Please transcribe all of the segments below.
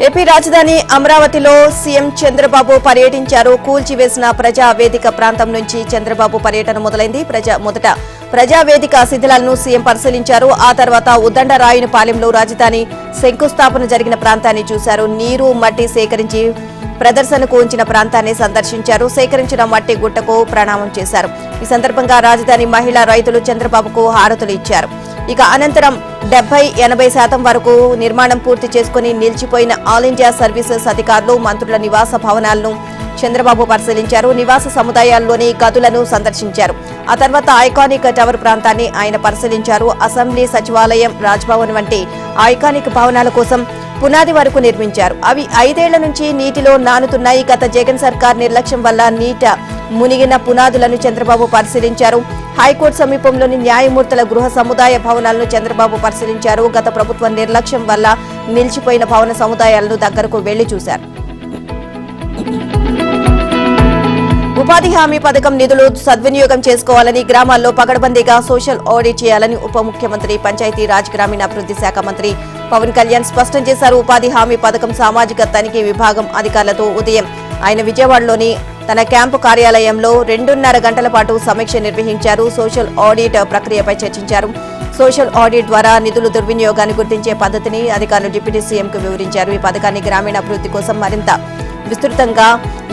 AP రాజధాని అమరావతిలో CM Chandrababu పర్యటించారు. కూల్చివేసిన ప్రజావేదిక ప్రాంతం నుంచి చంద్రబాబు పర్యటన మొదలైంది. మొదట ప్రజావేదిక శిథిలాలను సీఎం పరిశీలించారు. ఆ తర్వాత ఉద్దండరాయునిపాలెంలో రాజధాని శంకుస్థాపన జరిగిన ప్రాంతాన్ని చూశారు. నీరు, మట్టి సేకరించి ప్రదర్శనకు ఉంచిన ప్రాంతాన్ని సందర్శించారు. సేకరించిన మట్టి గుట్టకు ప్రణామం చేశారు. ఈ సందర్భంగా రాజధాని మహిళా రైతులు చంద్రబాబుకు హారతులు ఇచ్చారు. ఇక అనంతరం 70-80% వరకు నిర్మాణం పూర్తి చేసుకుని నిలిచిపోయిన ఆల్ ఇండియా సర్వీసెస్ అధికారులు, మంత్రుల నివాస భవనాలను చంద్రబాబు పరిశీలించారు. నివాస సముదాయాల్లోని గదులను సందర్శించారు. ఆ తర్వాత ఐకానిక్ టవర్ ప్రాంతాన్ని ఆయన పరిశీలించారు. అసెంబ్లీ, సచివాలయం, రాజ్భవన్ వంటి ఐకానిక్ భవనాల కోసం పునాది వరకు నిర్మించారు. అవి 5 ఏళ్ల నుంచి నీటిలో నానుతున్నాయి. గత జగన్ సర్కార్ నిర్లక్ష్యం వల్ల నీట మునిగిన పునాదులను చంద్రబాబు పరిశీలించారు. హైకోర్టు సమీపంలోని న్యాయమూర్తుల గృహ సముదాయ భవనాలను చంద్రబాబు పరిశీలించారు. గత ప్రభుత్వం నిర్లక్ష్యం వల్ల నిలిచిపోయిన భవన సముదాయాలను దగ్గరకు వెళ్లి చూశారు. ఉపాధి హామీ పథకం నిధులు సద్వినియోగం చేసుకోవాలని, గ్రామాల్లో పకడ్బందీగా సోషల్ ఆడిట్ చేయాలని ఉప ముఖ్యమంత్రి, పంచాయతీరాజ్ గ్రామీణాభివృద్ధి శాఖ మంత్రి పవన్ కళ్యాణ్ స్పష్టం చేశారు. ఉపాధి హామీ పథకం సామాజిక తనిఖీ విభాగం అధికారులతో ఉదయం ఆయన విజయవాడలోని తన క్యాంపు కార్యాలయంలో 2.5 గంటల పాటు సమీక్ష నిర్వహించారు. సోషల్ ఆడిట్ ప్రక్రియపై చర్చించారు. సోషల్ ఆడిట్ ద్వారా నిధులు దుర్వినియోగాన్ని గుర్తించే పద్ధతిని అధికారులు డిప్యూటీ సీఎంకు వివరించారు. ఈ పథకాన్ని గ్రామీణాభివృద్ధి కోసం మరింత విస్తృతంగా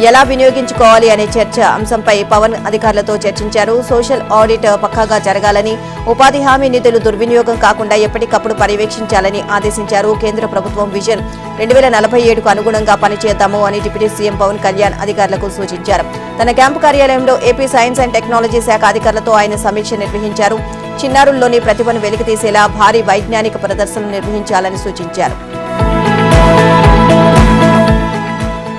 ఎలా వినియోగించుకోవాలి అనే అంశంపై పవన్ అధికారులతో చర్చించారు. సోషల్ ఆడిట్ పక్కాగా జరగాలని, ఉపాధి హామీ నిధులు దుర్వినియోగం కాకుండా ఎప్పటికప్పుడు పర్యవేక్షించాలని ఆదేశించారు. కేంద్ర ప్రభుత్వం విజన్ 2047కు అనుగుణంగా పనిచేద్దాము అని డిప్యూటీ సీఎం పవన్ కళ్యాణ్ అధికారులకు సూచించారు. తన క్యాంపు కార్యాలయంలో ఏపీ సైన్స్ అండ్ టెక్నాలజీ శాఖ అధికారులతో ఆయన సమీక్ష నిర్వహించారు. చిన్నారుల్లోని ప్రతిభను వెలికితీసేలా భారీ వైజ్ఞానిక ప్రదర్శనలు నిర్వహించాలని సూచించారు.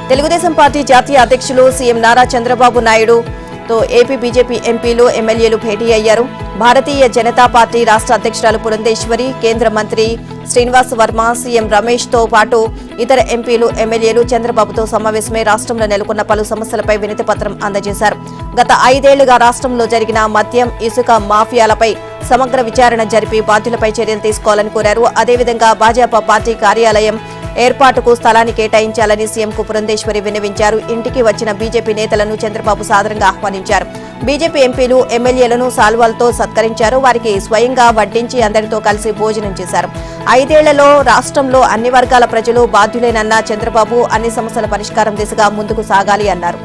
తెలుగుదేశం పార్టీ జాతీయ అధ్యక్షులు సీఎం నారా చంద్రబాబు నాయుడుతో ఏపీ బీజేపీ ఎంపీలు, ఎమ్మెల్యేలు భేటీ అయ్యారు. భారతీయ జనతా పార్టీ రాష్ట్ర అధ్యక్షురాలు పురంధేశ్వరి, కేంద్ర మంత్రి శ్రీనివాస్ వర్మ, సీఎం రమేష్ తో పాటు ఇతర ఎంపీలు, ఎమ్మెల్యేలు చంద్రబాబుతో సమావేశమై రాష్ట్రంలో నెలకొన్న పలు సమస్యలపై వినతి పత్రం అందజేశారు. గత 5 ఏళ్లుగా రాష్ట్రంలో జరిగిన మద్యం, ఇసుక మాఫియాలపై సమగ్ర విచారణ జరిపి బాధ్యులపై చర్యలు తీసుకోవాలని కోరారు. అదేవిధంగా భాజపా పార్టీ కార్యాలయం ఏర్పాటుకు స్థలాన్ని కేటాయించాలని సీఎంకు పురంధేశ్వరి విన్నవించారు. ఇంటికి వచ్చిన బీజేపీ నేతలను చంద్రబాబు సాదరంగా ఆహ్వానించారు. బీజేపీ ఎంపీలు, ఎమ్మెల్యేలను సాల్వాలతో సత్కరించారు. వారికి స్వయంగా వడ్డించి అందరితో కలిసి భోజనం చేశారు. 5 ఏళ్లలో రాష్ట్రంలో అన్ని వర్గాల ప్రజలు బాధ్యులేనన్న చంద్రబాబు అన్ని సమస్యల పరిష్కారం దిశగా ముందుకు సాగాలి అన్నారు.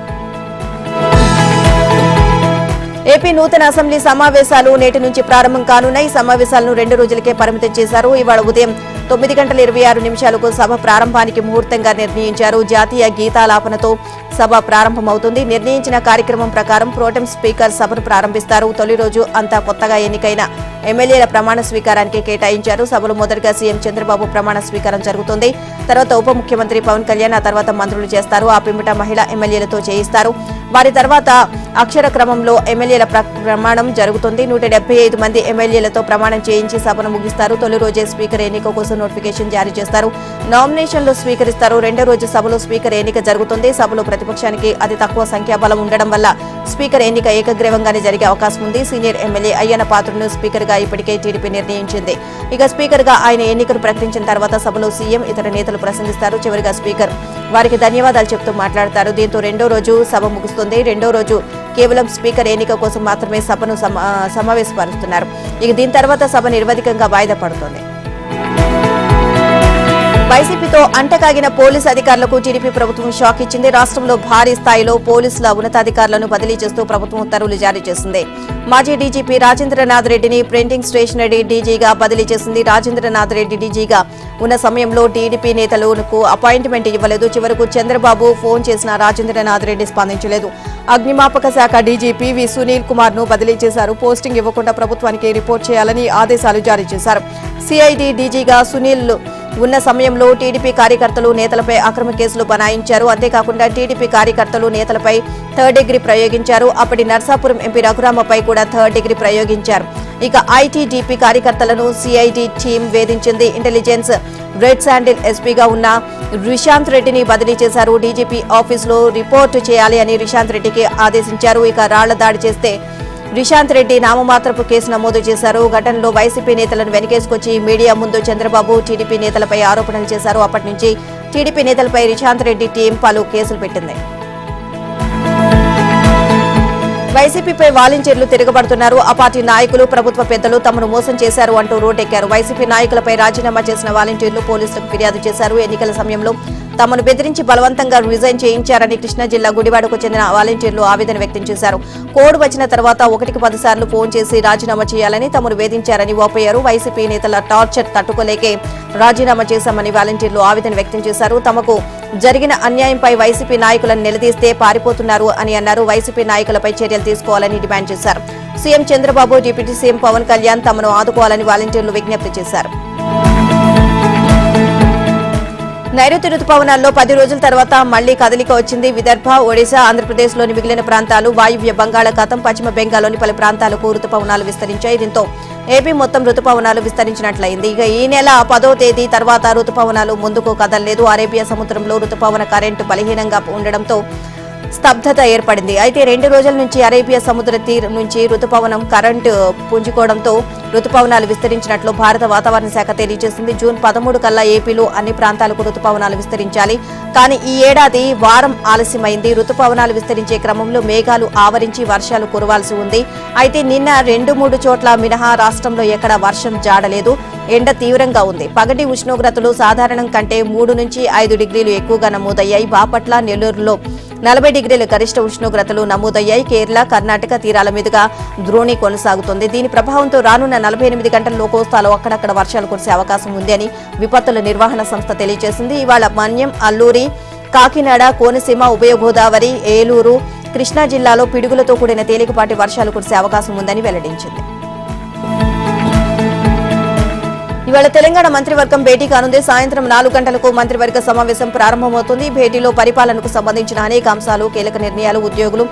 ఏపీ నూతన అసెంబ్లీ సమావేశాలు నేటి నుంచి ప్రారంభం కానున్నాయి. సమావేశాలను 2 రోజులకే పరిమితం చేశారు. ఇవాళ ఉదయం 9:26 సభ ప్రారంభానికి ముహూర్తంగా నిర్ణయించారు. జాతీయ గీతాలాపనతో సభ ప్రారంభమవుతుంది. నిర్ణయించిన కార్యక్రమం ప్రకారం ప్రోటెం స్పీకర్ సభను ప్రారంభిస్తారు. తొలి రోజు అంతా కొత్తగా ఎన్నికైన ఎమ్మెల్యేల ప్రమాణ స్వీకారానికి కేటాయించారు. సభలో మొదటగా సీఎం చంద్రబాబు ప్రమాణ స్వీకారం జరుగుతుంది. తర్వాత ఉప ముఖ్యమంత్రి పవన్ కళ్యాణ్, ఆ తర్వాత మంత్రులు చేస్తారు. ఆ పిమ్మట మహిళా ఎమ్మెల్యేలతో చేయిస్తారు. వారి తర్వాత అక్షర క్రమంలో ఎమ్మెల్యేల ప్రమాణం జరుగుతుంది. 175 మంది ఎమ్మెల్యేలతో ప్రమాణం చేయించి సభను ముగిస్తారు. తొలి రోజే స్పీకర్ ఎన్నిక కోసం నోటిఫికేషన్ జారీ చేస్తారు. నామినేషన్లు స్వీకరిస్తారు. రెండో రోజు సభలో స్పీకర్ ఎన్నిక జరుగుతుంది. సభలో ప్రతిపక్షానికి అతి తక్కువ సంఖ్యాబలం ఉండడం వల్ల స్పీకర్ ఎన్నిక ఏకగ్రీవంగానే జరిగే అవకాశం ఉంది. సీనియర్ ఎమ్మెల్యే అయ్యన్న పాత్రను స్పీకర్ గా ఇప్పటికే టీడీపీ నిర్ణయించింది. ఇక స్పీకర్ గా ఆయన ఎన్నికను ప్రకటించిన తర్వాత సభలో సీఎం, ఇతర నేతలు ప్రసంగిస్తారు. చివరిగా స్పీకర్ వారికి ధన్యవాదాలు చెబుతూ మాట్లాడతారు. దీంతో రెండో రోజు సభ ముగుస్తుంది. రెండో రోజు కేవలం స్పీకర్ ఎన్నిక కోసం మాత్రమే సభను సమావేశపరుస్తున్నారు. ఇక దీని తర్వాత సభ నిరవధికంగా వాయిదా పడుతోంది. వైసీపీతో అంటకాగిన పోలీసు అధికారులకు టీడీపీ ప్రభుత్వం షాక్ ఇచ్చింది. రాష్ట్రంలో భారీ స్థాయిలో పోలీసుల ఉన్నతాధికారులను బదిలీ చేస్తూ ప్రభుత్వం ఉత్తర్వులు జారీ చేసింది. మాజీ డీజీపీ రాజేంద్రనాథ్ రెడ్డిని ప్రింటింగ్ స్టేషనరీ డీజీగా బదిలీ చేసింది. రాజేంద్రనాథ్ రెడ్డి డీజీగా ఉన్న సమయంలో టీడీపీ నేతలకు అపాయింట్మెంట్ ఇవ్వలేదు. చివరకు చంద్రబాబు ఫోన్ చేసిన రాజేంద్రనాథ్ రెడ్డి స్పందించలేదు. అగ్నిమాపక శాఖ డీజీ పివి సునీల్ కుమార్ ను బదిలీ చేశారు. పోస్టింగ్ ఇవ్వకుండా ప్రభుత్వానికి రిపోర్ట్ చేయాలని ఆదేశాలు జారీ చేశారు. సిఐడి డీజీగా సునీల్ ఉన్న సమయంలో టీడీపీ కార్యకర్తలు, నేతలపై అక్రమ కేసులు బనాయించారు. అంతేకాకుండా టీడీపీ కార్యకర్తలు, నేతలపై 3rd డిగ్రీ ప్రయోగించారు. అప్పటి నర్సాపురం ఎంపీ రఘురామపై కూడా 3rd డిగ్రీ ప్రయోగించారు. ఇక ఐటీడీపీ కార్యకర్తలను సిఐడి టీం వేధించింది. ఇంటెలిజెన్స్ రెడ్ శాండిల్ ఎస్పీగా ఉన్న రిషాంత్ రెడ్డిని బదిలీ చేశారు. డీజీపీ ఆఫీసులో రిపోర్టు చేయాలి అని రిషాంత్ రెడ్డికి ఆదేశించారు. ఇక రాళ్ల దాడి చేస్తే రిషాంత్ రెడ్డి నామమాత్రపు కేసు నమోదు చేశారు. ఘటనలో వైసీపీ నేతలను వెనకేసుకొచ్చి మీడియా ముందు చంద్రబాబు టీడీపీ నేతలపై ఆరోపణలు చేశారు. అప్పటి నుంచి టీడీపీ నేతలపై రిషాంత్ రెడ్డి టీం పలు కేసులు పెట్టింది. వైసీపీపై వాలంటీర్లు తిరగబడుతున్నారు. ఆ పార్టీ నాయకులు, ప్రభుత్వ పెద్దలు తమను మోసం చేశారు అంటూ రోడ్డెక్కారు. వైసీపీ నాయకులపై రాజీనామా చేసిన వాలంటీర్లు పోలీసులకు ఫిర్యాదు చేశారు. ఎన్నికల సమయంలో తమను బెదిరించి బలవంతంగా రిజైన్ చేయించారని కృష్ణా జిల్లా గుడివాడకు చెందిన వాలంటీర్లు ఆవేదన వ్యక్తం చేశారు. కోడ్ వచ్చిన తర్వాత 1కి 10 సార్లు ఫోన్ చేసి రాజీనామా చేయాలని తమను వేధించారని వాపోయారు. వైసీపీ నేతల టార్చర్ తట్టుకోలేకే రాజీనామా చేశామని వాలంటీర్లు ఆవేదన వ్యక్తం చేశారు. తమకు జరిగిన అన్యాయంపై వైసీపీ నాయకులను నిలదీస్తే పారిపోతున్నారు అని అన్నారు. వైసీపీ నాయకులపై చర్యలు తీసుకోవాలని డిమాండ్ చేశారు. CM Chandrababu, deputy CM Pawan Kalyan తమను ఆదుకోవాలని వాలంటీర్లు విజ్ఞప్తి చేశారు. నైరుతి రుతుపవనాల్లో 10 రోజుల తర్వాత మళ్లీ కదలిక వచ్చింది. విదర్భ, ఒడిశా, ఆంధ్రప్రదేశ్లోని మిగిలిన ప్రాంతాలు, వాయువ్య బంగాళాఖాతం, పశ్చిమ బెంగాల్లోని పలు ప్రాంతాలకు రుతుపవనాలు విస్తరించాయి. దీంతో ఏపీ మొత్తం రుతుపవనాలు విస్తరించినట్లయింది. ఇక ఈ నెల 10వ తేదీ తర్వాత రుతుపవనాలు ముందుకు కదలలేదు. అరేబియా సముద్రంలో రుతుపవన కరెంటు బలహీనంగా ఉండడంతో స్తబ్దత ఏర్పడింది. అయితే 2 రోజుల నుంచి అరేబియా సముద్ర తీరం నుంచి రుతుపవనం కరెంటు పుంజుకోవడంతో రుతుపవనాలు విస్తరించినట్లు భారత వాతావరణ శాఖ తెలియజేసింది. జూన్ 13 కల్లా ఏపీలో అన్ని ప్రాంతాలకు రుతుపవనాలు విస్తరించాలి. కానీ ఈ ఏడాది వారం ఆలస్యమైంది. రుతుపవనాలు విస్తరించే క్రమంలో మేఘాలు ఆవరించి వర్షాలు కురవాల్సి ఉంది. అయితే నిన్న 2-3 చోట్ల మినహా రాష్ట్రంలో ఎక్కడా వర్షం జాడలేదు. ఎండ తీవ్రంగా ఉంది. పగటి ఉష్ణోగ్రతలు సాధారణం కంటే 3 నుంచి 5 డిగ్రీలు ఎక్కువగా నమోదయ్యాయి. బాపట్ల, నెల్లూరులో 40 డిగ్రీల గరిష్ట ఉష్ణోగ్రతలు నమోదయ్యాయి. కేరళ, కర్ణాటక తీరాల మీదుగా ద్రోణి కొనసాగుతోంది. దీని ప్రభావంతో రానున్న 48 గంటల్లో కోస్తాలో అక్కడక్కడ వర్షాలు కురిసే అవకాశం ఉంది అని విపత్తుల నిర్వహణ సంస్థ తెలియజేసింది. ఇవాళ మన్యం, అల్లూరి, కాకినాడ, కోనసీమ, ఉభయ గోదావరి, ఏలూరు, కృష్ణా జిల్లాలో పిడుగులతో కూడిన తేలికపాటి వర్షాలు కురిసే అవకాశం ఉందని వెల్లడించింది. ఇవాళ తెలంగాణ మంత్రివర్గం భేటీ కానుంది. సాయంత్రం 4 గంటలకు మంత్రివర్గ సమావేశం ప్రారంభమవుతుంది. భేటీలో పరిపాలనకు సంబంధించిన అనేక అంశాలు, కీలక నిర్ణయాలు, ఉద్యోగులు,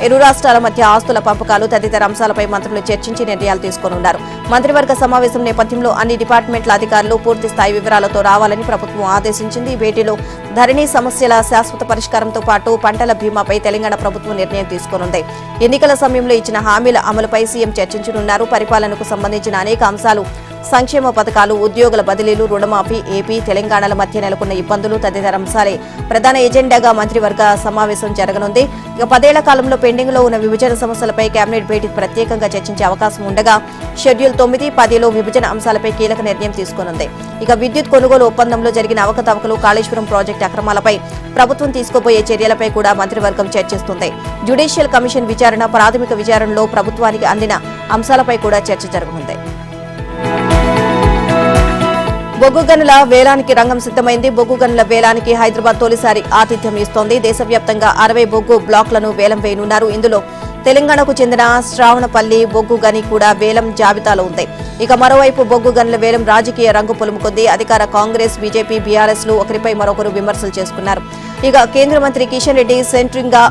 ఇరు రాష్ట్రాల మధ్య ఆస్తుల పంపకాలు తదితర అంశాలపై మంత్రులు చర్చించి నిర్ణయాలు తీసుకోనున్నారు. మంత్రివర్గ సమావేశం నేపథ్యంలో అన్ని డిపార్ట్మెంట్ల అధికారులు పూర్తి స్థాయి వివరాలతో రావాలని ప్రభుత్వం ఆదేశించింది. ఈ భేటీలో ధరణి సమస్యల శాశ్వత పరిష్కారంతో పాటు పంటల బీమాపై తెలంగాణ ప్రభుత్వం నిర్ణయం తీసుకోనుంది. ఎన్నికల సమయంలో ఇచ్చిన హామీల అమలుపై సీఎం చర్చించనున్నారు. పరిపాలనకు సంబంధించిన అనేక అంశాలు, సంక్షేమ పథకాలు, ఉద్యోగుల బదిలీలు, రుణమాఫీ, ఏపీ, తెలంగాణల మధ్య నెలకొన్న ఇబ్బందులు తదితర అంశాలే ప్రధాన ఎజెండాగా మంత్రివర్గ సమావేశం జరగనుంది. ఇక 10 ఏళ్ల కాలంలో పెండింగ్ లో ఉన్న విభజన సమస్యలపై కేబినెట్ భేటీ ప్రత్యేకంగా చర్చించే అవకాశం ఉండగా షెడ్యూల్ 9, 10లో విభజన అంశాలపై కీలక నిర్ణయం తీసుకోనుంది. ఇక విద్యుత్ కొనుగోలు ఒప్పందంలో జరిగిన అవకతవకలు, కాళేశ్వరం ప్రాజెక్టు అక్రమాలపై ప్రభుత్వం తీసుకోబోయే చర్యలపై కూడా మంత్రివర్గం చర్చిస్తుంది. జ్యుడిషియల్ కమిషన్ విచారణ, ప్రాథమిక విచారణలో ప్రభుత్వానికి అందిన అంశాలపై కూడా చర్చ జరగనుంది. బొగ్గు గనుల వేలానికి రంగం సిద్ధమైంది. బొగ్గు గనుల వేలానికి హైదరాబాద్ తొలిసారి ఆతిథ్యం ఇస్తోంది. దేశవ్యాప్తంగా 60 బొగ్గు బ్లాక్లను వేలం వేయనున్నారు. ఇందులో తెలంగాణకు చెందిన శ్రావణపల్లి బొగ్గు గని కూడా వేలం జాబితాలో ఉంది. ఇక మరోవైపు బొగ్గు గనుల వేలం రాజకీయ రంగు పులుముకుంది. అధికార కాంగ్రెస్, బీజేపీ, బీఆర్ఎస్లు ఒకరిపై మరొకరు విమర్శలు చేసుకున్నారు. ఇక కేంద్ర మంత్రి కిషన్ రెడ్డి సెంట్రింగ్ గా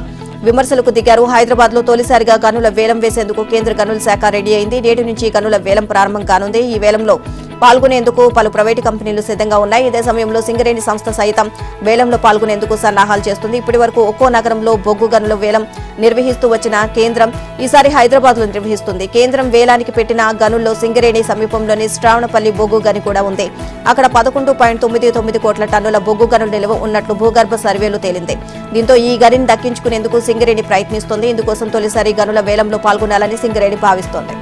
విమర్శలకు దిగారు. హైదరాబాద్ లో తొలిసారిగా గనుల వేలం వేసేందుకు కేంద్ర గనుల శాఖ రెడీ అయింది. నేటి నుంచి గనుల వేలం ప్రారంభం కానుంది. ఈ వేలంలో పాల్గొనేందుకు పలు ప్రైవేటు కంపెనీలు సిద్ధంగా ఉన్నాయి. ఇదే సమయంలో సింగరేణి సంస్థ సైతం వేలంలో పాల్గొనేందుకు సన్నాహాలు చేస్తుంది. ఇప్పటి వరకు ఒక్కో నగరంలో బొగ్గు గనుల వేలం నిర్వహిస్తూ వచ్చిన కేంద్రం ఈసారి హైదరాబాద్ లో నిర్వహిస్తుంది. కేంద్రం వేలానికి పెట్టిన గనుల్లో సింగరేణి సమీపంలోని శ్రావణపల్లి బొగ్గు గని కూడా ఉంది. అక్కడ 11.99 కోట్ల టన్నుల బొగ్గు గనులు నిల్వ ఉన్నట్లు భూగర్భ సర్వేలు తేలింది. దీంతో ఈ గనిని దక్కించుకునేందుకు సింగరేణి ప్రయత్నిస్తోంది. ఇందుకోసం తొలిసారి గనుల వేలంలో పాల్గొనాలని సింగరేణి భావిస్తోంది.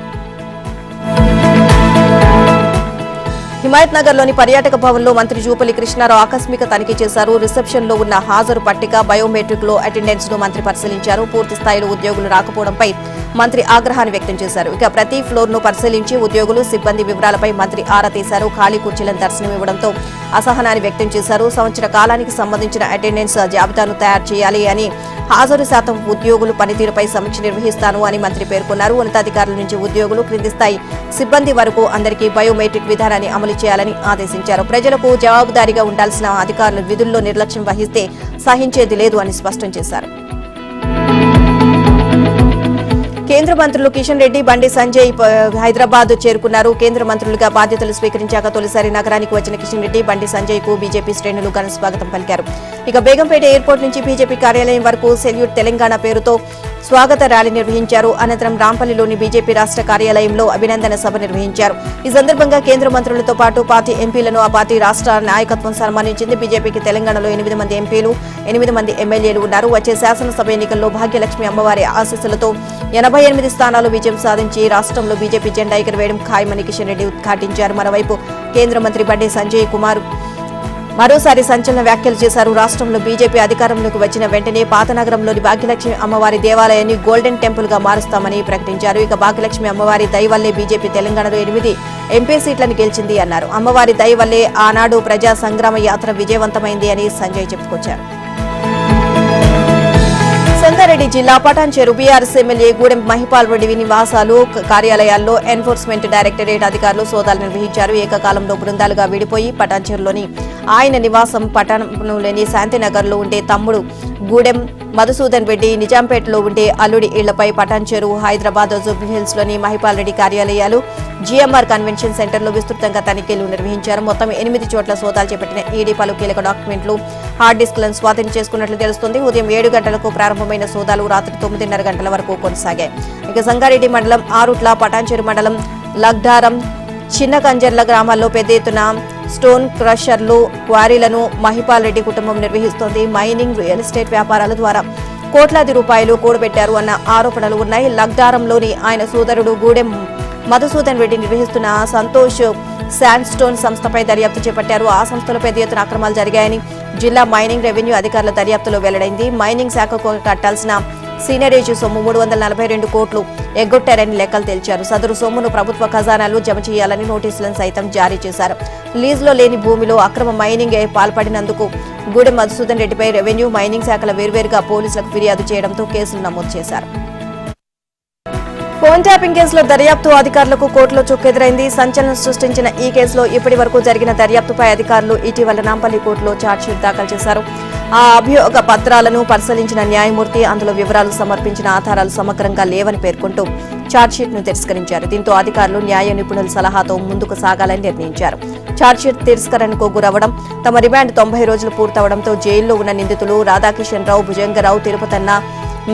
హిమాయత్ నగర్ లోని పర్యాటక భవన్ లో మంత్రి జూపల్లి కృష్ణారావు ఆకస్మిక తనిఖీ చేశారు. రిసెప్షన్ లో ఉన్న హాజరు పట్టిక, బయోమెట్రిక్ లో అటెండెన్స్ ను మంత్రి పరిశీలించారు. పూర్తి స్థాయిలో ఉద్యోగులు రాకపోవడంపై మంత్రి ఆగ్రహాన్ని వ్యక్తం చేశారు. ఇక ప్రతి ఫ్లోర్ ను పరిశీలించి ఉద్యోగులు, సిబ్బంది వివరాలపై మంత్రి ఆరా తీశారు. ఖాళీ కుర్చీలను దర్శనమివ్వడంతో అసహనాన్ని వ్యక్తం చేశారు. సంవత్సర కాలానికి సంబంధించిన అటెండెన్స్ జాబితాను తయారు చేయాలి అని, హాజరు శాతం, ఉద్యోగులు పనితీరుపై సమీక్ష నిర్వహిస్తాను అని మంత్రి పేర్కొన్నారు. ఉన్నతాధికారుల నుంచి ఉద్యోగులు, క్రింది స్థాయి సిబ్బంది వరకు అందరికీ బయోమెట్రిక్ విధానాన్ని అమలు చేయాలని ఆదేశించారు. ప్రజలకు జవాబుదారీగా ఉండాల్సిన అధికారులు విధుల్లో నిర్లక్ష్యం వహిస్తే సహించేది లేదు అని స్పష్టం చేశారు. కేంద్ర మంత్రులు కిషన్ రెడ్డి, బండి సంజయ్ హైదరాబాద్ చేరుకున్నారు. కేంద్ర మంత్రులుగా బాధ్యతలు స్వీకరించాక తొలిసారి నగరానికి వచ్చిన కిషన్ రెడ్డి, బండి సంజయ్ కు బీజేపీ శ్రేణులు ఘన స్వాగతం పలికారు. ఇక బేగంపేట ఎయిర్పోర్ట్ నుంచి బీజేపీ కార్యాలయం వరకు సెల్యూట్ తెలంగాణ పేరుతో స్వాగత ర్యాలీ నిర్వహించారు. అనంతరం రాంపల్లిలోని బీజేపీ రాష్ట్ర కార్యాలయంలో అభినందన సభ నిర్వహించారు. ఈ సందర్భంగా కేంద్ర మంత్రులతో పాటు పార్టీ ఎంపీలను ఆ పార్టీ రాష్ట్ర నాయకత్వం సన్మానించింది. బీజేపీకి తెలంగాణలో 8 మంది ఎంపీలు, 8 మంది ఎమ్మెల్యేలు ఉన్నారు. వచ్చే శాసనసభ ఎన్నికల్లో భాగ్యలక్ష్మి అమ్మవారి ఆశీస్సులతో 88 స్థానాలు విజయం సాధించి రాష్ట్రంలో బీజేపీ జెండా ఎగురవేయడం ఖాయమని కిషన్ రెడ్డి ఉద్ఘాటించారు. మరోవైపు కేంద్ర మంత్రి బండి సంజయ్ కుమార్ మరోసారి సంచలన వ్యాఖ్యలు చేశారు. రాష్ట్రంలో బీజేపీ అధికారంలోకి వచ్చిన వెంటనే పాతనగరంలోని భాగ్యలక్ష్మి అమ్మవారి దేవాలయాన్ని గోల్డెన్ టెంపుల్ గా మారుస్తామని ప్రకటించారు. ఇక భాగ్యలక్ష్మి అమ్మవారి దయ వల్లే బీజేపీ తెలంగాణలో 8 ఎంపీ సీట్లను గెలిచింది అన్నారు. అమ్మవారి దయ వల్లే ఆనాడు ప్రజా సంగ్రామ యాత్ర విజయవంతమైంది అని సంజయ్ చెప్పుకొచ్చారు. సంగారెడ్డి జిల్లా పటాన్చెరు బీఆర్ఎస్ ఎమ్మెల్యే గూడెం మహిపాల్ రెడ్డి నివాసాలు, కార్యాలయాల్లో ఎన్ఫోర్స్మెంట్ డైరెక్టరేట్ అధికారులు సోదాలు నిర్వహించారు. ఏకకాలంలో బృందాలుగా విడిపోయి పటాన్చెరులోని ఆయన నివాసం, పట్టణంలోని శాంతినగర్లో ఉండే తమ్ముడు గూడెం మధుసూదన్ రెడ్డి, నిజాంపేటలో ఉండే అల్లుడి ఇళ్లపై, పటాన్చెరు, హైదరాబాద్, జూబ్లీహిల్స్ లోని మహిపాల్ రెడ్డి కార్యాలయాలు, జీఎంఆర్ కన్వెన్షన్ సెంటర్లో విస్తృతంగా తనిఖీలు నిర్వహించారు. మొత్తం 8 చోట్ల సోదాలు చేపట్టిన ఈడీ పలు కీలక డాక్యుమెంట్లు, హార్డ్ డిస్క్లను స్వాధీనం చేసుకున్నట్లు తెలుస్తోంది. ఉదయం 7 గంటలకు ప్రారంభమైన సోదాలు రాత్రి 9:30 గంటల వరకు కొనసాగాయి. ఇక సంగారెడ్డి మండలం ఆరుట్ల, పటాన్చెరు మండలం లగ్డారం, చిన్న కంజర్ల గ్రామాల్లో పెద్ద ఎత్తున స్టోన్ క్రషర్లు, క్వారీలను మహిపాల్ రెడ్డి కుటుంబం నిర్వహిస్తోంది. మైనింగ్, రియల్ ఎస్టేట్ వ్యాపారాల ద్వారా కోట్లాది రూపాయలు కూడబెట్టారు అన్న ఆరోపణలు ఉన్నాయి. లగ్డారంలోని ఆయన సోదరుడు గూడెం మధుసూదన్ రెడ్డి నిర్వహిస్తున్న సంతోష్ శాండ్ స్టోన్ సంస్థపై దర్యాప్తు చేపట్టారు. ఆ సంస్థలో పెద్ద ఎత్తున అక్రమాలు జరిగాయని జిల్లా మైనింగ్, రెవెన్యూ అధికారుల దర్యాప్తులో వెల్లడైంది. మైనింగ్ శాఖకు కట్టాల్సిన సీనరేజ్ సొమ్ము 342 కోట్లు ఎగ్గొట్టారని లెక్కలు తేల్చారు. సదరు సొమ్మును ప్రభుత్వ ఖజానాలు జమ చేయాలని నోటీసులను సైతం జారీ చేశారు. లీజులో లేని భూమిలో అక్రమ మైనింగ్ పాల్పడినందుకు గూడెం మధుసూదన్ రెడ్డిపై రెవెన్యూ, మైనింగ్ శాఖల వేర్వేరుగా పోలీసులకు ఫిర్యాదు చేయడంతో కేసులు నమోదు చేశారు. ఫోన్ ట్యాపింగ్ కేసులో దర్యాప్తు అధికారులకు కోర్టులో చుక్కెదురైంది. సంచలనం సృష్టించిన ఈ కేసులో ఇప్పటి వరకు జరిగిన దర్యాప్తుపై అధికారులు ఇటీవల నాంపల్లి కోర్టులో ఛార్జ్షీట్ దాఖలు చేశారు. ఆ అభియోగ పత్రాలను పరిశీలించిన న్యాయమూర్తి అందులో వివరాలు సమర్పించిన ఆధారాలు సమగ్రంగా లేవని పేర్కొంటూ ఛార్జ్షీట్ను తిరస్కరించారు. దీంతో అధికారులు న్యాయ నిపుణుల సలహాతో ముందుకు సాగాలని నిర్ణయించారు. ఛార్జ్షీట్ తిరస్కరణకు గురవడం, తమ రిమాండ్ 90 రోజులు పూర్తవడంతో జైల్లో ఉన్న నిందితులు Radhakishan Rao, Bhujangarao, Tirupatanna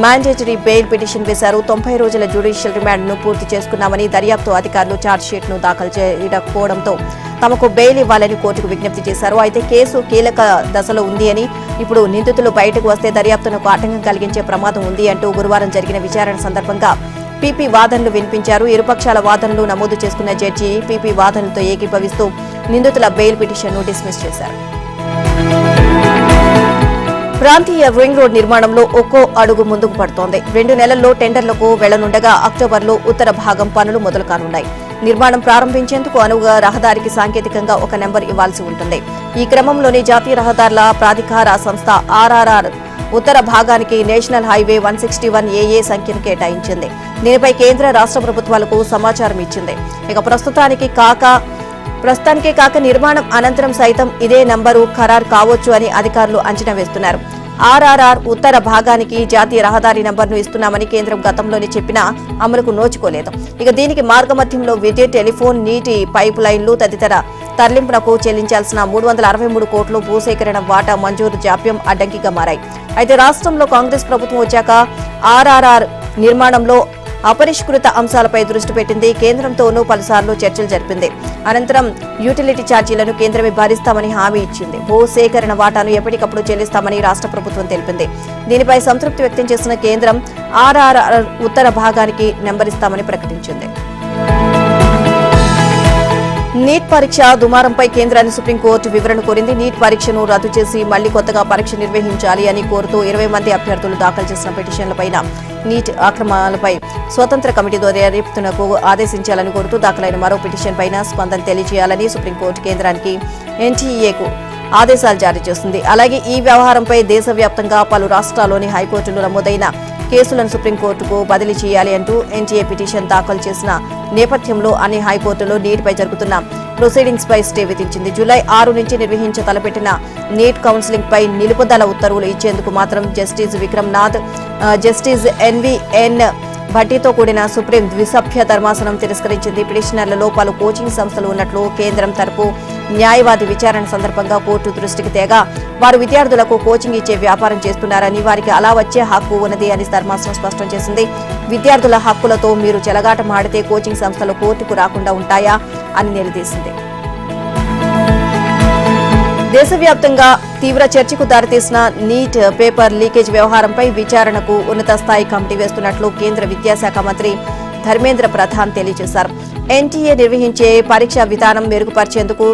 mandatory bail petition వేశారు. 90 రోజుల జ్యుడిషియల్ రిమాండ్ను పూర్తి చేసుకున్నామని దర్యాప్తు అధికారులు ఛార్జ్షీట్ను దాఖలు చేయకపోవడంతో తమకు బెయిల్ ఇవ్వాలని కోర్టుకు విజ్ఞప్తి చేశారు. అయితే కేసు కీలక దశలో ఉంది అని, ఇప్పుడు నిందితులు బయటకు వస్తే దర్యాప్తునకు ఆటంకం కలిగించే ప్రమాదం ఉంది అంటూ గురువారం జరిగిన విచారణ సందర్భంగా పీపీ వాదనలు వినిపించారు. ఇరుపక్షాల వాదనలు నమోదు చేసుకున్న జడ్జి పీపీ వాదనలతో ఏకీభవిస్తూ నిందితుల బెయిల్ పిటిషన్ను డిస్మిస్ చేశారు. ప్రాంతీయ రింగ్ రోడ్ నిర్మాణంలో ఒక్కో అడుగు ముందుకు పడుతోంది. 2 నెలల్లో టెండర్లకు వెళ్లనుండగా అక్టోబర్లో ఉత్తర భాగం పనులు మొదలు కానున్నాయి. నిర్మాణం ప్రారంభించేందుకు అనువుగా రహదారికి సాంకేతికంగా ఒక నెంబర్ ఇవ్వాల్సి ఉంటుంది. ఈ క్రమంలోనే జాతీయ రహదారుల ప్రాధికార సంస్థ ఆర్ఆర్ఆర్ ఉత్తర భాగానికి నేషనల్ హైవే 161AA సంఖ్యను కేటాయించింది. దీనిపై కేంద్ర, రాష్ట్ర ప్రభుత్వాలకు సమాచారం ఇచ్చింది. ఇక ప్రస్తుతానికే కాక నిర్మాణం అనంతరం సైతం ఇదే నంబరు ఖరారు కావచ్చు అని అధికారులు అంచనా వేస్తున్నారు. ఆర్ఆర్ఆర్ ఉత్తర భాగానికి జాతీయ రహదారి నంబర్ను ఇస్తున్నామని కేంద్రం గతంలోనే చెప్పినా అమలుకు నోచుకోలేదు. ఇక దీనికి మార్గమధ్యంలో విద్యుత్, టెలిఫోన్, నీటి పైప్ లైన్లు తదితర తరలింపునకు చెల్లించాల్సిన 363 కోట్లు భూసేకరణ వాటా మంజూరు జాప్యం అడ్డంకిగా మారాయి. అయితే రాష్ట్రంలో కాంగ్రెస్ ప్రభుత్వం వచ్చాక ఆర్ఆర్ఆర్ నిర్మాణంలో అపరిష్కృత అంశాలపై దృష్టి పెట్టింది. కేంద్రంతోనూ పలుసార్లు చర్చలు జరిపింది. అనంతరం యూటిలిటీ ఛార్జీలను కేంద్రమే భరిస్తామని హామీ ఇచ్చింది. భూ సేకరణ వాటాను ఎప్పటికప్పుడు చెల్లిస్తామని రాష్ట్ర ప్రభుత్వం తెలిపింది. దీనిపై సంతృప్తి వ్యక్తం చేసిన కేంద్రం ఆర్ఆర్ఆర్ ఉత్తర భాగానికి నెంబరిస్తామని ప్రకటించింది. నీట్ పరీక్ష దుమారంపై కేంద్రాన్ని సుప్రీంకోర్టు వివరణ కోరింది. నీట్ పరీక్షను రద్దు చేసి మళ్లీ కొత్తగా పరీక్ష నిర్వహించాలి అని కోరుతూ 20 మంది అభ్యర్థులు దాఖలు చేసిన పిటిషన్లపైన నీట్ అక్రమాలపై స్వతంత్ర కమిటీ దర్యాప్తునకు ఆదేశించాలని కోరుతూ దాఖలైన మరో పిటిషన్ పైన స్పందన తెలియజేయాలని సుప్రీంకోర్టు కేంద్రానికి, ఎన్టీఏకు ఆదేశాలు జారీ చేస్తుంది. అలాగే ఈ వ్యవహారంపై దేశవ్యాప్తంగా పలు రాష్ట్రాల్లోని హైకోర్టులు నమోదైన కేసులను సుప్రీంకోర్టుకు బదిలీ చేయాలి అంటూ ఎన్టీఏ పిటిషన్ దాఖలు చేసిన నేపథ్యంలో అన్ని హైకోర్టులో నీట్పై జరుగుతున్న ప్రొసీడింగ్స్ పై స్టే విధించింది. జూలై 6 నుంచి నిర్వహించ తలపెట్టిన నీట్ కౌన్సిలింగ్ పై నిలుపుదల ఉత్తర్వులు ఇచ్చేందుకు మాత్రం జస్టిస్ విక్రమ్నాథ్, జస్టిస్ ఎన్వీఎన్ భట్టితో కూడిన సుప్రీం ద్విసభ్య ధర్మాసనం తిరస్కరించింది. పిటిషనర్లలో పలు కోచింగ్ సంస్థలు ఉన్నట్లు కేంద్రం తరపు న్యాయవాది విచారణ సందర్భంగా కోర్టు దృష్టికి తేగా వారు విద్యార్థులకు కోచింగ్ ఇచ్చే వ్యాపారం చేస్తున్నారని, వారికి అలా వచ్చే హక్కు ఉన్నది అని ధర్మాసనం స్పష్టం చేసింది. విద్యార్థుల హక్కులతో మీరు చెలగాటం ఆడితే కోచింగ్ సంస్థలు కోర్టుకు రాకుండా ఉంటాయా అని నిలదీసింది. దేశవ్యాప్తంగా తీవ్ర చర్చకు దారితీసిన నీట్ పేపర్ లీకేజ్ వ్యవహారంపై విచారణకు ఉన్నత స్థాయి కమిటీ వేస్తున్నట్లు కేంద్ర విద్యాశాఖ మంత్రి ధర్మేంద్ర ప్రధాన్ తెలియజేశారు. ఎన్టీఏ నిర్వహించే పరీక్షా విధానం మెరుగుపరిచేందుకు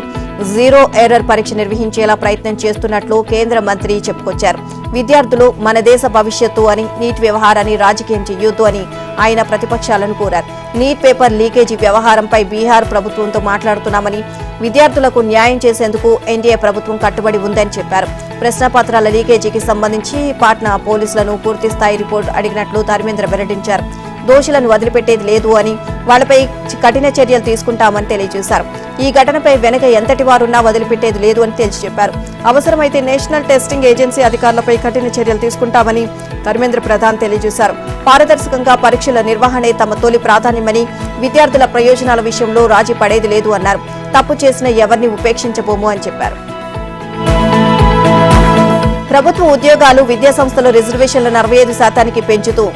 జీరో ఎర్రర్ పరీక్ష నిర్వహించేలా ప్రయత్నం చేస్తున్నట్లు కేంద్ర మంత్రి చెప్పుకొచ్చారు. విద్యార్థులు మన దేశ భవిష్యత్తు అని, నీట్ వ్యవహారాన్ని రాజకీయం చేయొద్దు అని ఆయన ప్రతిపక్షాలను కోరారు. నీట్ పేపర్ లీకేజీ వ్యవహారంపై బీహార్ ప్రభుత్వంతో మాట్లాడుతున్నామని, విద్యార్థులకు న్యాయం చేసేందుకు ఎన్డీఏ ప్రభుత్వం కట్టుబడి ఉందని చెప్పారు. ప్రశ్నపత్రాల లీకేజీకి సంబంధించి పాట్నా పోలీసులను పూర్తిస్థాయి రిపోర్టు అడిగినట్లు ధర్మేంద్ర వెల్లడించారు. దోషులను వదిలిపెట్టేది లేదు అని, వాళ్లపై కఠిన చర్యలు తీసుకుంటామని తెలియజేశారు. ఈ ఘటనపై వెనక ఎంతటి వారున్నా వదిలిపెట్టేది లేదు అని తేల్చి చెప్పారు. అవసరమైతే నేషనల్ టెస్టింగ్ ఏజెన్సీ అధికారులపై కఠిన చర్యలు తీసుకుంటామని ధర్మేంద్ర ప్రధాన్ తెలియజేశారు. పారదర్శకంగా పరీక్షల నిర్వహణే తమ తొలి ప్రాధాన్యమని, విద్యార్థుల ప్రయోజనాల విషయంలో రాజీ పడేది లేదు అన్నారు. తప్పు చేసిన ఎవరిని ఉపేక్షించబోము అని చెప్పారు. ప్రభుత్వ ఉద్యోగాలు, విద్యాసంస్థల రిజర్వేషన్లను 45% పెంచుతూ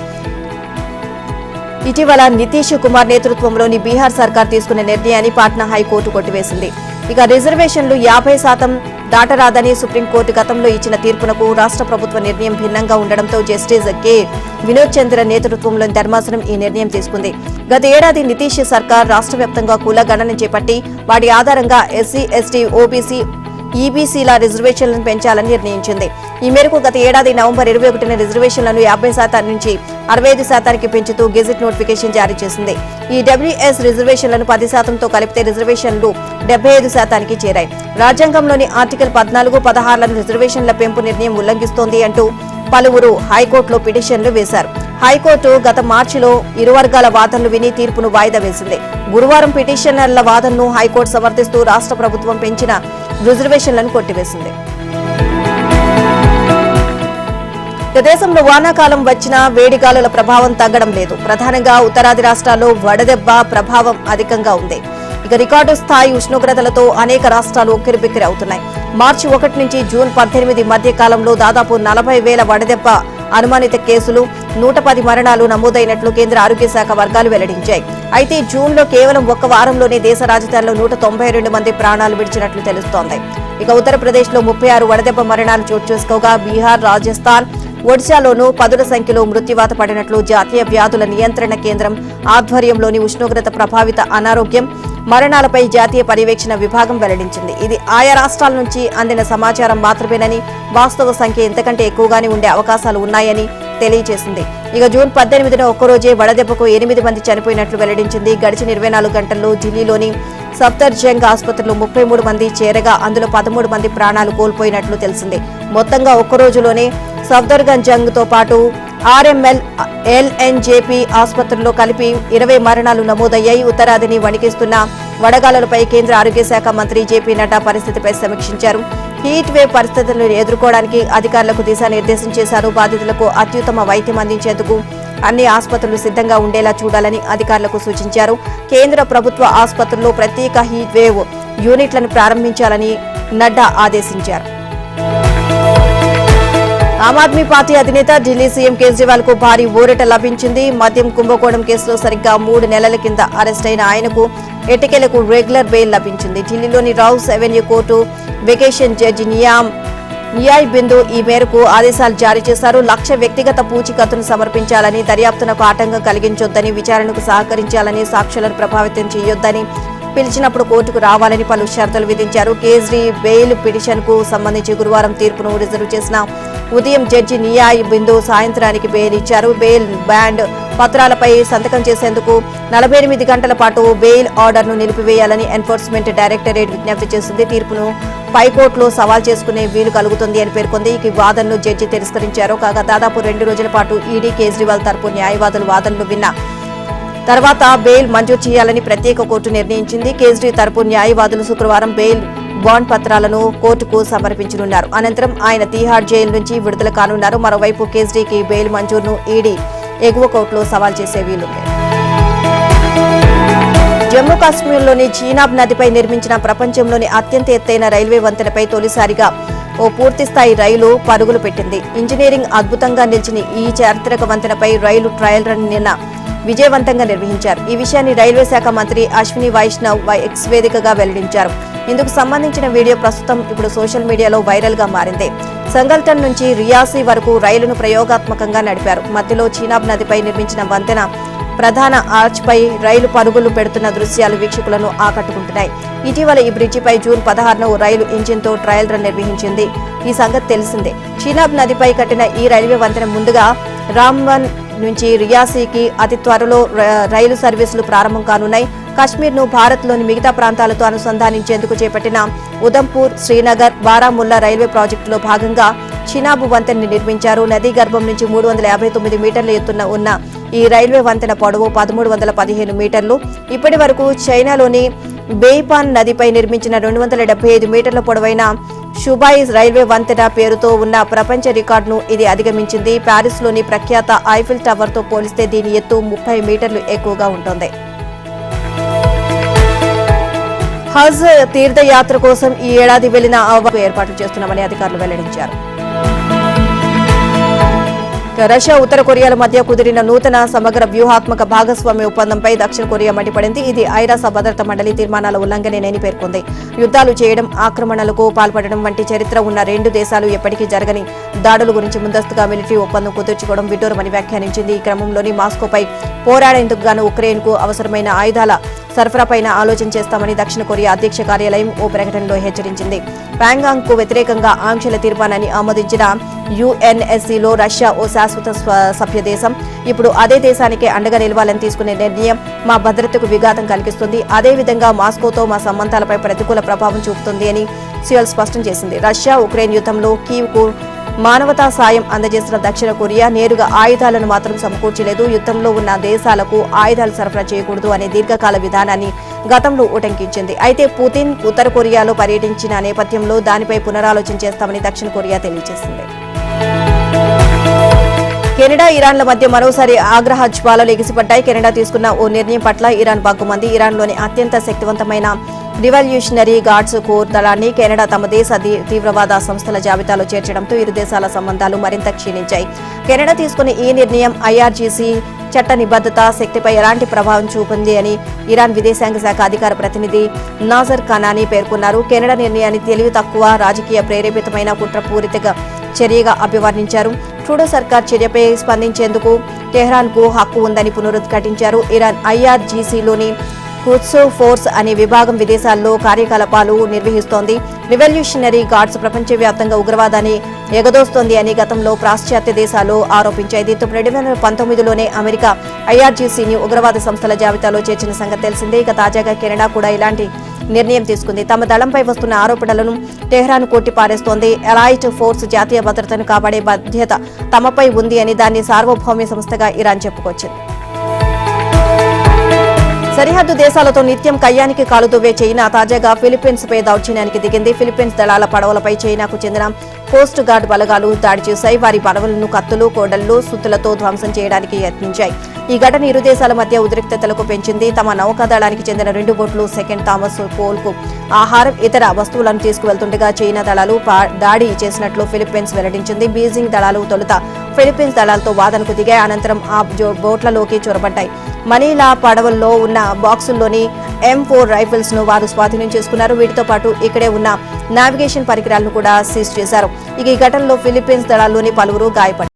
ఇటీవల నితీష్ కుమార్ నేతృత్వంలోని బీహార్ సర్కార్ తీసుకున్న నిర్ణయాన్ని పాట్నా హైకోర్టు కొట్టివేసింది. ఇక రిజర్వేషన్లు 50% దాటరాదని సుప్రీంకోర్టు గతంలో ఇచ్చిన తీర్పునకు రాష్ట్ర ప్రభుత్వ నిర్ణయం భిన్నంగా ఉండడంతో జస్టిస్ కె వినోద్ చంద్ర నేతృత్వంలోని ధర్మాసనం ఈ నిర్ణయం తీసుకుంది. గత ఏడాది నితీష్ సర్కార్ రాష్ట్ర వ్యాప్తంగా కుల గణన చేపట్టి వాటి ఆధారంగా ఎస్సీ, ఎస్టీ, ఓబీసీ, ఈబీసీల రిజర్వేషన్లను పెంచాలని నిర్ణయించింది. ఈ మేరకు గత ఏడాది నవంబర్ 21న రిజర్వేషన్లను 50% నుంచి 65%కి పెంచుతూ గెజిట్ నోటిఫికేషన్ జారీ చేసింది. ఈ డబ్ల్యూఎస్ రిజర్వేషన్లను 10%తో కలిపితే రిజర్వేషన్లు 75%కి చేరాయి. రాజ్యాంగంలోని ఆర్టికల్ 14, 16లను రిజర్వేషన్ల పెంపు నిర్ణయం ఉల్లంఘిస్తోంది అంటూ పలువురు హైకోర్టులో పిటిషన్లు వేశారు. హైకోర్టు గత మార్చిలో ఇరు వర్గాల వాదనలు విని తీర్పును వాయిదా వేసింది. గురువారం పిటిషనర్ల వాదనను హైకోర్టు సమర్థిస్తూ రాష్ట్ర ప్రభుత్వం పెంచిన రిజర్వేషన్లను కొట్టివేసింది. దేశంలో వానాకాలం వచ్చినా వేడిగాలుల ప్రభావం తగ్గడం లేదు. ప్రధానంగా ఉత్తరాది రాష్ట్రాల్లో వడదెబ్బ ప్రభావం అధికంగా ఉంది. ఇక రికార్డు స్థాయి ఉష్ణోగ్రతలతో అనేక రాష్ట్రాలు ఉక్కిరిబిక్కిరి అవుతున్నాయి. మార్చి 1 నుంచి జూన్ 18 మధ్య కాలంలో దాదాపు 40,000 వడదెబ్బ అనుమానిత కేసులు, 110 మరణాలు నమోదైనట్లు కేంద్ర ఆరోగ్య శాఖ వర్గాలు వెల్లడించాయి. అయితే జూన్లో కేవలం ఒక్క వారంలోనే దేశ రాజధానిలో 192 మంది ప్రాణాలు విడిచినట్లు తెలుస్తోంది. ఇక ఉత్తరప్రదేశ్లో 36 వడదెబ్బ మరణాలు చోటు చేసుకోగా బీహార్, రాజస్థాన్, ఒడిశాలోనూ పదుల సంఖ్యలో మృత్యువాత పడినట్లు జాతీయ వ్యాధుల నియంత్రణ కేంద్రం ఆధ్వర్యంలోని ఉష్ణోగ్రత ప్రభావిత అనారోగ్యం మరణాలపై జాతీయ పర్యవేక్షణ విభాగం వెల్లడించింది. ఇది ఆయా రాష్ట్రాల నుంచి అందిన సమాచారం మాత్రమేనని, వాస్తవ సంఖ్య ఇంతకంటే ఎక్కువగానే ఉండే అవకాశాలు ఉన్నాయని తెలియజేసింది. ఇక జూన్ 18న ఒక్కరోజే వడదెబ్బకు 8 మంది చనిపోయినట్లు వెల్లడించింది. గడిచిన 24 గంటల్లో ఢిల్లీలోని సఫ్దర్జంగ్ ఆసుపత్రిలో 33 మంది చేరగా అందులో 13 మంది ప్రాణాలు కోల్పోయినట్లు తెలిసింది. మొత్తంగా ఒక్కరోజులోనే సఫ్దర్జంగ్ తో పాటు ఆర్ఎంఎల్, ఎల్ఎన్జేపీ ఆసుపత్రుల్లో కలిపి 20 మరణాలు నమోదయ్యాయి. ఉత్తరాదిని వణికిస్తున్న వడగాలులపై కేంద్ర ఆరోగ్య శాఖ మంత్రి జేపీ నడ్డా పరిస్థితిపై సమీక్షించారు. హీట్ వేవ్ పరిస్థితులను ఎదుర్కోవడానికి అధికారులకు దిశానిర్దేశం చేశారు. బాధితులకు అత్యుత్తమ వైద్యం అందించేందుకు అన్ని ఆసుపత్రులు సిద్ధంగా ఉండేలా చూడాలని అధికారులకు సూచించారు. కేంద్ర ప్రభుత్వ ఆసుపత్రుల్లో ప్రత్యేక హీట్ వేవ్ యూనిట్లను ప్రారంభించాలని నడ్డా ఆదేశించారు. ఆమ్ ఆద్మీ పార్టీ అధినేత ఢిల్లీ సీఎం కేజ్రీవాల్ కు భారీ ఊరట లభించింది. మద్యం కుంభకోణం కేసులో సరిగ్గా 3 నెలల కింద అరెస్టైన ఆయనకు ఎట్టకేలకు రెగ్యులర్ బెయిల్ లభించింది. ఢిల్లీలోని Rouse Avenue court vacation judge Niyay Bindu ఈ మేరకు ఆదేశాలు జారీ చేశారు. 1,00,000 వ్యక్తిగత పూచీకత్తును సమర్పించాలని, దర్యాప్తునకు ఆటంకం కలిగించొద్దని, విచారణకు సహకరించాలని, సాక్షులను ప్రభావితం చేయొద్దని, పిలిచినప్పుడు కోర్టుకు రావాలని పలు షరతులు విధించారు. కేజ్రీ బెయిల్ పిటిషన్ కు సంబంధించి గురువారం తీర్పును రిజర్వ్ చేసిన ఉదయం జడ్జి నియాయ్ బిందు సాయంత్రానికి బెయిల్ ఇచ్చారు. బెయిల్ బాండ్ పత్రాలపై సంతకం చేసేందుకు 48 గంటల పాటు బెయిల్ ఆర్డర్ను నిలిపివేయాలని ఎన్ఫోర్స్మెంట్ డైరెక్టరేట్ విజ్ఞప్తి చేసింది. తీర్పును పైకోర్టులో సవాల్ చేసుకునే వీలు కలుగుతుంది అని పేర్కొంది. ఈ వాదనను జడ్జి తిరస్కరించారు. కాగా దాదాపు 2 రోజుల పాటు ఈడీ, కేజ్రీవాల్ తరపు న్యాయవాదులు వాదనలు విన్న తర్వాత బెయిల్ మంజూరు చేయాలని ప్రత్యేక కోర్టు నిర్ణయించింది. కేజ్రీ తరపు న్యాయవాదులు శుక్రవారం బెయిల్ బాండ్ పత్రాలను కోర్టుకు సమర్పించనున్నారు. అనంతరం ఆయన తీహార్ జైలు నుంచి విడుదల కానున్నారు. మరోవైపు కేజ్రీకి బెయిల్ మంజూరును ఈడీ ఎగువ కోర్టులో సవాల్ చేసే వీలుంది. జమ్మూ కాశ్మీర్లోని చీనాబ్ నదిపై నిర్మించిన ప్రపంచంలోని అత్యంత ఎత్తైన రైల్వే వంతెనపై తొలిసారిగా ఓ పూర్తిస్థాయి రైలు పరుగులు పెట్టింది. ఇంజనీరింగ్ అద్భుతంగా నిలిచిన ఈ చారిత్రక వంతెనపై రైలు ట్రయల్ రన్ నిన్న విజయవంతంగా నిర్వహించారు. ఈ విషయాన్ని రైల్వే శాఖ మంత్రి అశ్విని వైష్ణవ్ ఎక్స్ వేదికగా వెల్లడించారు. ఇందుకు సంబంధించిన వీడియో ప్రస్తుతం ఇప్పుడు సోషల్ మీడియాలో వైరల్ గా మారింది. సంగల్టన్ నుంచి రియాసీ వరకు రైలును ప్రయోగాత్మకంగా నడిపారు. మధ్యలో చీనాబ్ నదిపై నిర్మించిన వంతెన ప్రధాన ఆర్చ్ పై రైలు పరుగులు పెడుతున్న దృశ్యాలు వీక్షకులను ఆకట్టుకుంటున్నాయి. ఇటీవల ఈ బ్రిడ్జిపై జూన్ 16న రైలు ఇంజిన్ తో ట్రయల్ రన్ నిర్వహించింది. ఈ సంగతి తెలిసిందే. చీనాబ్ నదిపై కట్టిన ఈ రైల్వే వంతెన ముందుగా రామ్బన్ నుంచి రియాసీకి అతి త్వరలో రైలు సర్వీసులు ప్రారంభం కానున్నాయి. కశ్మీర్ను భారత్లోని మిగతా ప్రాంతాలతో అనుసంధానించేందుకు చేపట్టిన ఉదంపూర్, శ్రీనగర్, బారాముల్లా రైల్వే ప్రాజెక్టులో భాగంగా చినాబ్ వంతెనని నిర్మించారు. నదీ గర్భం నుంచి 359 మీటర్ల ఎత్తున ఉన్న ఈ రైల్వే వంతెన పొడవు 1315 మీటర్లు. ఇప్పటి వరకు చైనాలోని బెయిపాన్ నదిపై నిర్మించిన 275 మీటర్ల పొడవైన షుబాయి రైల్వే వంతెన పేరుతో ఉన్న ప్రపంచ రికార్డును ఇది అధిగమించింది. ప్యారిస్లోని ప్రఖ్యాత ఐఫిల్ టవర్ తో పోలిస్తే దీని ఎత్తు 30 మీటర్లు ఎక్కువగా ఉంటుంది. హజ్ తీర్థయాత్ర కోసం ఈ ఏడాది వెళ్లిన ఏర్పాట్లు చేస్తున్నామని అధికారులు వెల్లడించారు. రష్యా, ఉత్తర కొరియాల మధ్య కుదిరిన నూతన సమగ్ర వ్యూహాత్మక భాగస్వామ్య ఒప్పందంపై దక్షిణ కొరియా మండిపడింది. ఇది ఐరాస భద్రతా మండలి తీర్మానాల ఉల్లంఘనేనని పేర్కొంది. యుద్ధాలు చేయడం, ఆక్రమణలకు పాల్పడడం వంటి చరిత్ర ఉన్న రెండు దేశాలు ఎప్పటికీ జరగని దాడుల గురించి ముందస్తుగా మిలిటరీ ఒప్పందం కుదుర్చుకోవడం విడ్డూరమని వ్యాఖ్యానించింది. ఈ క్రమంలోని మాస్కోపై పోరాడేందుకు గాను ఉక్రెయిన్కు అవసరమైన ఆయుధాల సరఫరాపైన ఆలోచన చేస్తామని దక్షిణ కొరియా అధ్యక్ష కార్యాలయం ఓ ప్రకటనలో హెచ్చరించింది. ప్యాంగాంగ్ కు వ్యతిరేకంగా ఆంక్షల తీర్మానాన్ని ఆమోదించిన యుఎన్ఎస్సీలో రష్యా ఓ శాశ్వత సభ్య దేశం. ఇప్పుడు అదే దేశానికే అండగా నిలవాలని తీసుకునే నిర్ణయం మా భద్రతకు విఘాతం కలిగిస్తుంది. అదేవిధంగా మాస్కోతో మా సంబంధాలపై ప్రతికూల ప్రభావం చూపుతుంది అని సియోల్ స్పష్టం చేసింది. రష్యా ఉక్రెయిన్ యుద్ధంలో కీవ్కు మానవతా సాయం అందజేసిన దక్షిణ కొరియా నేరుగా ఆయుధాలను మాత్రం సమకూర్చలేదు. యుద్ధంలో ఉన్న దేశాలకు ఆయుధాలు సరఫరా చేయకూడదు అనే దీర్ఘకాల విధానాన్ని గతంలో ఉటంకించింది. అయితే పుతిన్ ఉత్తర కొరియాలో పర్యటించిన నేపథ్యంలో దానిపై పునరాలోచన చేస్తామని దక్షిణ కొరియా తెలియజేసింది. కెనడా, ఇరాన్ల మధ్య మరోసారి ఆగ్రహ జ్వాలలు ఎగిసిపడ్డాయి. కెనడా తీసుకున్న ఓ నిర్ణయం పట్ల ఇరాన్ బగ్గుమంది. ఇరాన్లోని అత్యంత శక్తివంతమైన రివల్యూషనరీ గార్డ్స్ కోర్ దళాన్ని కెనడా తమ దేశ తీవ్రవాద సంస్థల జాబితాలో చేర్చడంతో ఇరు దేశాల సంబంధాలు మరింత క్షీణించాయి. కెనడా తీసుకున్న ఈ నిర్ణయం ఐఆర్జీసీ చట్ట నిబద్ధత, శక్తిపై ఎలాంటి ప్రభావం చూపింది అని ఇరాన్ విదేశాంగ శాఖ అధికార ప్రతినిధి నాజర్ కనానీ పేర్కొన్నారు. కెనడా నిర్ణయాన్ని తెలివి తక్కువ, రాజకీయ ప్రేరేపితమైన కుట్రపూరిత చర్యగా అభివర్ణించారు. ట్రూడో సర్కార్ చర్యపై స్పందించేందుకు టెహ్రాన్కు హక్కు ఉందని పునరుద్ఘాటించారు. ఇరాన్ ఐఆర్జీసీలోని కుత్సు ఫోర్స్ అనే విభాగం విదేశాల్లో కార్యకలాపాలు నిర్వహిస్తోంది. రివల్యూషనరీ గార్డ్స్ ప్రపంచవ్యాప్తంగా ఉగ్రవాదాన్ని ఎగదోస్తోంది అని గతంలో పాశ్చాత్య దేశాలు ఆరోపించాయి. దీంతో 2019లోనే అమెరికా ఐఆర్జీసీని ఉగ్రవాద సంస్థల జాబితాలో చేర్చిన సంగతి తెలిసిందే. ఇక తాజాగా కెనడా కూడా ఇలాంటి నిర్ణయం తీసుకుంది. తమ దళంపై వస్తున్న ఆరోపణలను టెహ్రాన్ కొట్టిపారేస్తోంది. ఎలైట్ ఫోర్స్ జాతీయ భద్రతను కాపాడే బాధ్యత తమపై ఉంది అని దాన్ని సార్వభౌమ సంస్థగా ఇరాన్ చెప్పుకొచ్చింది. సరిహద్దు దేశాలతో నిత్యం కయ్యానికి కాలుదువ్వే చైనా తాజాగా ఫిలిప్పీన్స్ పై దౌర్జన్యానికి దిగింది. ఫిలిప్పీన్స్ దళాల పడవలపై చైనాకు చెందిన కోస్ట్ గార్డ్ బలగాలు దాడి చేశాయి. వారి పడవలను కత్తులు, కోడళ్లు, సుత్తులతో ధ్వంసం చేయడానికి యత్నించాయి. ఈ ఘటన ఇరు దేశాల మధ్య ఉద్రిక్తతలకు పెంచింది. తమ నౌకాదళానికి చెందిన 2 బోట్లు సెకండ్ థామస్ పోల్కు ఆహారం, ఇతర వస్తువులను తీసుకువెళ్తుండగా చైనా దళాలు దాడి చేసినట్లు ఫిలిప్పీన్స్ వెల్లడించింది. బీజింగ్ దళాలు తొలుత ఫిలిప్పీన్స్ దళాలతో వాదనకు దిగాయి. అనంతరం ఆ బోట్లలోకి చొరబడ్డాయి. మనీలా పడవల్లో ఉన్న బాక్సుల్లోని M4 రైఫిల్స్ ను వారు స్వాధీనం చేసుకున్నారు. వీటితో పాటు ఇక్కడే ఉన్న నావిగేషన్ పరికరాలను కూడా సీజ్ చేశారు. ఈ ఘటనలో ఫిలిప్పీన్స్ దళాల్లోని పలువురు గాయపడ్డారు.